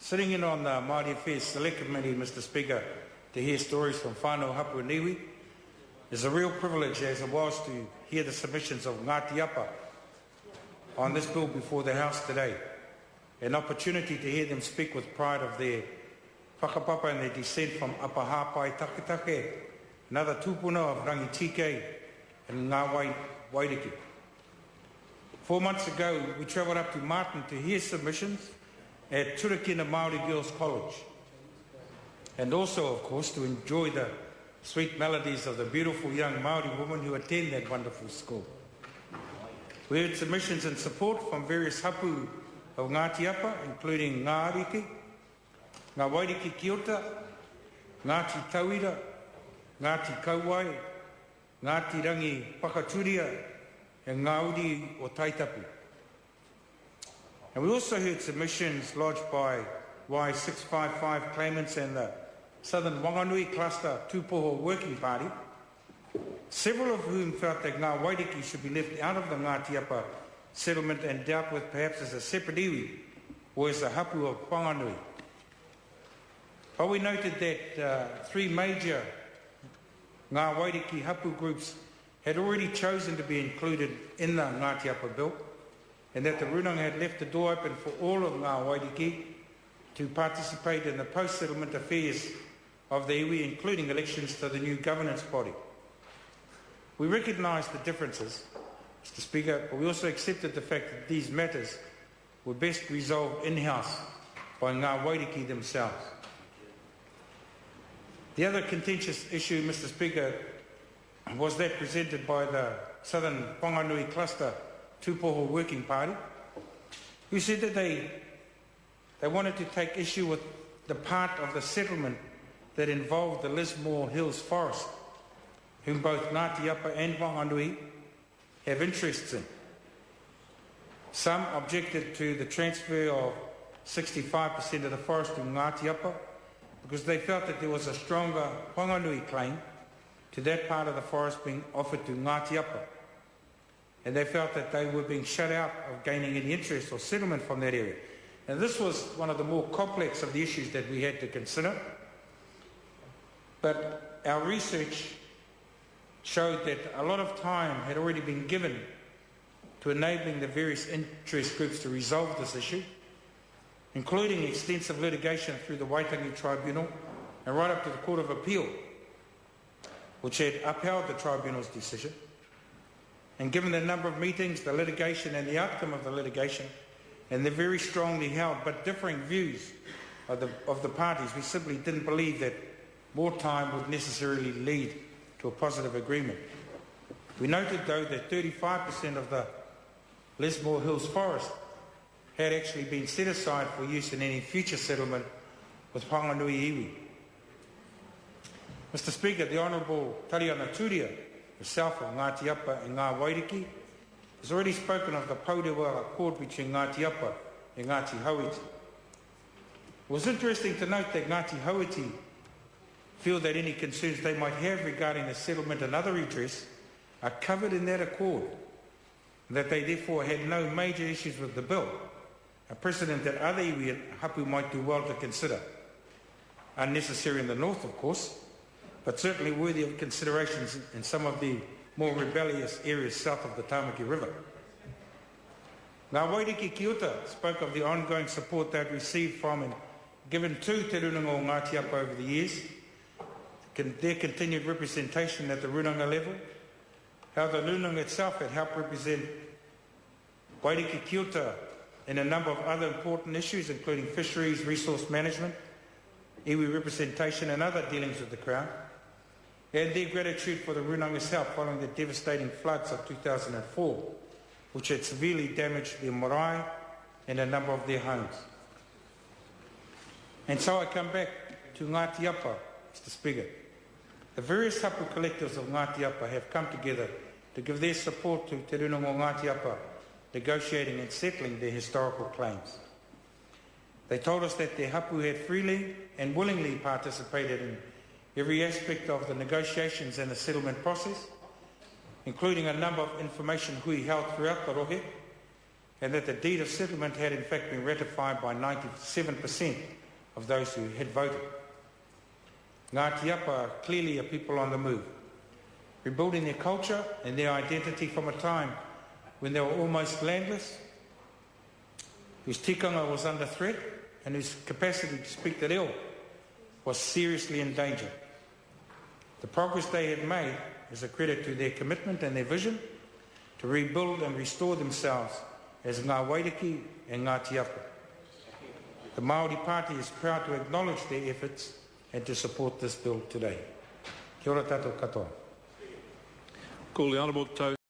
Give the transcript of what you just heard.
Sitting in on the Māori Affairs Select Committee, Mr. Speaker, to hear stories from whānau hapu and iwi is a real privilege, as it was to hear the submissions of Ngati Apa on this bill before the House today. An opportunity to hear them speak with pride of their whakapapa and their descent from Apa Hāpai Taketake, another tūpuna of Rangitike and Ngā Wairiki. 4 months ago, we travelled up to Martin to hear submissions at Turakina Māori Girls College, and also, of course, to enjoy the sweet melodies of the beautiful young Māori women who attend that wonderful school. We heard submissions in support from various hapu of Ngati Apa, including Ngā Ariki, Ngā Wairiki Kiota, Ngati Tauira, Ngati Kauai, Ngati Rangi Pakaturia, and Ngā Uri o Taitapu. And we also heard submissions lodged by Y655 claimants and the Southern Wanganui Cluster Tūpoho Working Party, several of whom felt that Ngā Wairiki should be left out of the Ngati Apa settlement and dealt with perhaps as a separate iwi or as a hapu of Whanganui. But we noted that 3 major Ngā Wairiki hapu groups had already chosen to be included in the Ngati Apa bill, and that the Runanga had left the door open for all of Ngā Wairiki to participate in the post-settlement affairs of the iwi, including elections to the new governance body. We recognise the differences, Mr. Speaker, but we also accepted the fact that these matters were best resolved in-house by Ngā Wairiki themselves. The other contentious issue, Mr. Speaker, was that presented by the Southern Whanganui Cluster Tūpoho Working Party, who said that they wanted to take issue with the part of the settlement that involved the Lismore Hills Forest, whom both Ngati Apa and Whanganui have interests in. Some objected to the transfer of 65% of the forest to Ngati Apa because they felt that there was a stronger Whanganui claim to that part of the forest being offered to Ngati Apa, and they felt that they were being shut out of gaining any interest or settlement from that area. And this was one of the more complex of the issues that we had to consider. But our research showed that a lot of time had already been given to enabling the various interest groups to resolve this issue, including extensive litigation through the Waitangi Tribunal and right up to the Court of Appeal, which had upheld the Tribunal's decision. And given the number of meetings, the litigation and the outcome of the litigation, and the very strongly held but differing views of the parties, we simply didn't believe that more time would necessarily lead to a positive agreement. We noted, though, that 35% of the Lismore Hills Forest had actually been set aside for use in any future settlement with Whanganui iwi. Mr. Speaker, the Honourable Tariana Turia, herself of Ngati Apa and Ngā Wairiki, has already spoken of the Paurewa Accord between Ngati Apa and Ngati Hauiti. It was interesting to note that Ngati Hauiti feel that any concerns they might have regarding the settlement and other redress are covered in that accord, and that they therefore had no major issues with the bill, a precedent that other iwi and hapu might do well to consider. Unnecessary in the north, of course, but certainly worthy of considerations in some of the more rebellious areas south of the Tāmaki River. Ngā Wairiki Kiota spoke of the ongoing support they had received from and given to Te Runanga o Ngati Apa over the years, their continued representation at the Runanga level, how the Runanga itself had helped represent Wairiki Kiota in a number of other important issues, including fisheries, resource management, iwi representation and other dealings with the Crown, and their gratitude for the Runanga's help following the devastating floods of 2004, which had severely damaged their marae and a number of their homes. And so I come back to Ngati Apa, Mr. Speaker. The various hapu collectives of Ngati Apa have come together to give their support to Te Runanga o Ngati Apa, negotiating and settling their historical claims. They told us that their hapu had freely and willingly participated in every aspect of the negotiations and the settlement process, including a number of information hui held throughout the rohe, and that the deed of settlement had in fact been ratified by 97% of those who had voted. Ngati Apa are clearly a people on the move, rebuilding their culture and their identity from a time when they were almost landless, whose tikanga was under threat and whose capacity to speak te reo was seriously in danger. The progress they had made is a credit to their commitment and their vision to rebuild and restore themselves as Ngā Wairiki and Ngati Apa. The Māori Party is proud to acknowledge their efforts and to support this bill today. Kia ora tātou katoa. Call the Honourable